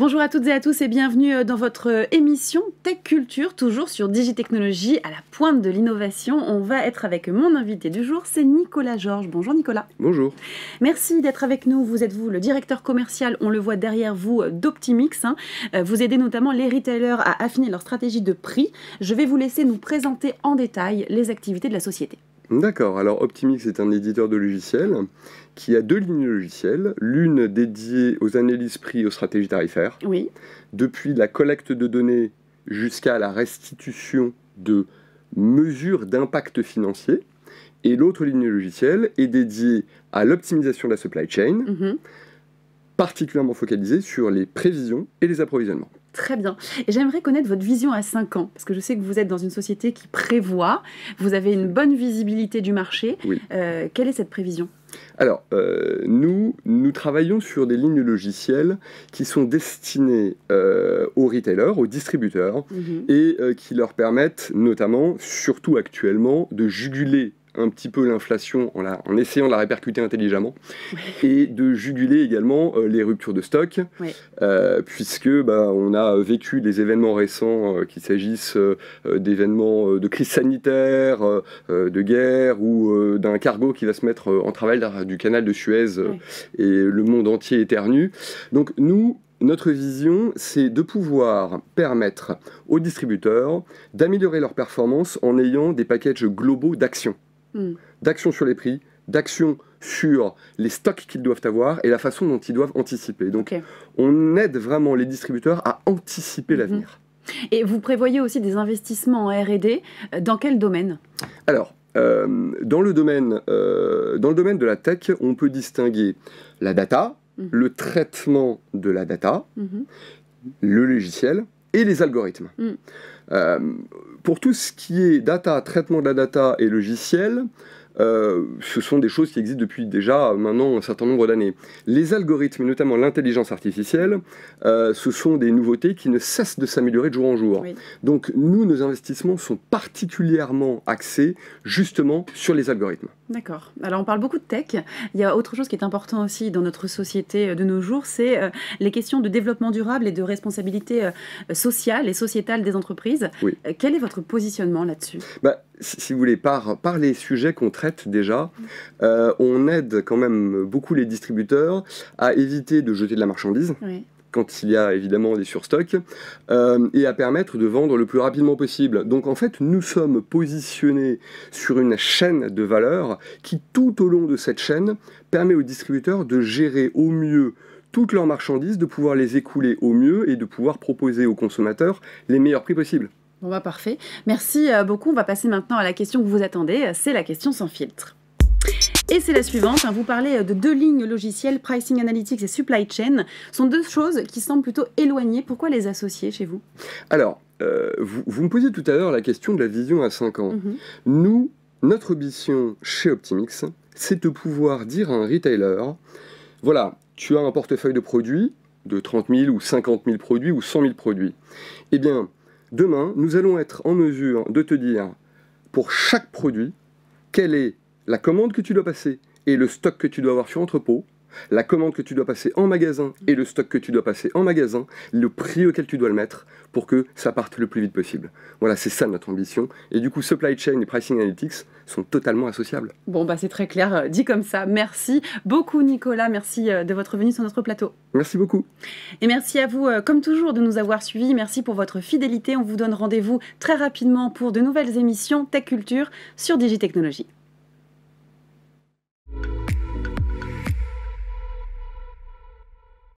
Bonjour à toutes et à tous et bienvenue dans votre émission Tech Culture, toujours sur Digitechnologie, à la pointe de l'innovation. On va être avec mon invité du jour, c'est Nicolas Georges. Bonjour Nicolas. Bonjour. Merci d'être avec nous. Vous êtes le directeur commercial, on le voit derrière vous, d'Optimix. Vous aidez notamment les retailers à affiner leur stratégie de prix. Je vais vous laisser nous présenter en détail les activités de la société. D'accord, alors Optimix est un éditeur de logiciels qui a deux lignes logicielles, l'une dédiée aux analyses prix et aux stratégies tarifaires, Oui. depuis la collecte de données jusqu'à la restitution de mesures d'impact financier, et l'autre ligne logicielle est dédiée à l'optimisation de la supply chain, particulièrement focalisée sur les prévisions et les approvisionnements. Très bien. Et j'aimerais connaître votre vision à 5 ans, parce que je sais que vous êtes dans une société qui prévoit, vous avez une bonne visibilité du marché. Oui. Quelle est cette prévision ? Alors, nous travaillons sur des lignes logicielles qui sont destinées aux retailers, aux distributeurs, et qui leur permettent notamment, surtout actuellement, de juguler un petit peu l'inflation en essayant de la répercuter intelligemment, et de juguler également les ruptures de stock, puisque on a vécu des événements récents, qu'il s'agisse d'événements de crise sanitaire, de guerre, ou d'un cargo qui va se mettre en travers du canal de Suez, et le monde entier éternue. Donc notre vision, c'est de pouvoir permettre aux distributeurs d'améliorer leur performance en ayant des packages globaux d'actions. D'actions sur les prix, d'actions sur les stocks qu'ils doivent avoir et la façon dont ils doivent anticiper. Donc on aide vraiment les distributeurs à anticiper l'avenir. Et vous prévoyez aussi des investissements en R&D, dans quel domaine ? Alors, dans le domaine de la tech, on peut distinguer la data, le traitement de la data, le logiciel et les algorithmes. Pour tout ce qui est data, traitement de la data et logiciel, ce sont des choses qui existent depuis déjà maintenant un certain nombre d'années. Les algorithmes, et notamment l'intelligence artificielle, ce sont des nouveautés qui ne cessent de s'améliorer de jour en jour. Donc nos investissements sont particulièrement axés justement sur les algorithmes. D'accord. Alors on parle beaucoup de tech. Il y a autre chose qui est important aussi dans notre société de nos jours, c'est les questions de développement durable et de responsabilité sociale et sociétale des entreprises. Quel est votre positionnement là-dessus ? Si vous voulez, par les sujets qu'on traite déjà, on aide quand même beaucoup les distributeurs à éviter de jeter de la marchandise. Quand il y a évidemment des surstocks, et à permettre de vendre le plus rapidement possible. Donc en fait, nous sommes positionnés sur une chaîne de valeur qui, tout au long de cette chaîne, permet aux distributeurs de gérer au mieux toutes leurs marchandises, de pouvoir les écouler au mieux et de pouvoir proposer aux consommateurs les meilleurs prix possibles. Bon parfait. Merci beaucoup. On va passer maintenant à la question que vous attendez, c'est la question sans filtre. Et c'est la suivante, vous parlez de deux lignes logicielles, Pricing Analytics et Supply Chain, sont deux choses qui semblent plutôt éloignées. Pourquoi les associer chez vous ? Alors, vous me posiez tout à l'heure la question de la vision à 5 ans. Notre mission chez Optimix, c'est de pouvoir dire à un retailer, voilà, tu as un portefeuille de produits, de 30 000 ou 50 000 produits ou 100 000 produits. Eh bien, demain, nous allons être en mesure de te dire, pour chaque produit, quelle est la commande que tu dois passer et le stock que tu dois avoir sur entrepôt, la commande que tu dois passer en magasin et le stock que tu dois passer en magasin, le prix auquel tu dois le mettre pour que ça parte le plus vite possible. Voilà, c'est ça notre ambition. Et du coup, Supply Chain et Pricing Analytics sont totalement associables. Bon, c'est très clair, dit comme ça. Merci beaucoup Nicolas, merci de votre venue sur notre plateau. Merci beaucoup. Et merci à vous, comme toujours, de nous avoir suivis. Merci pour votre fidélité. On vous donne rendez-vous très rapidement pour de nouvelles émissions Tech Culture sur Digitechnologie.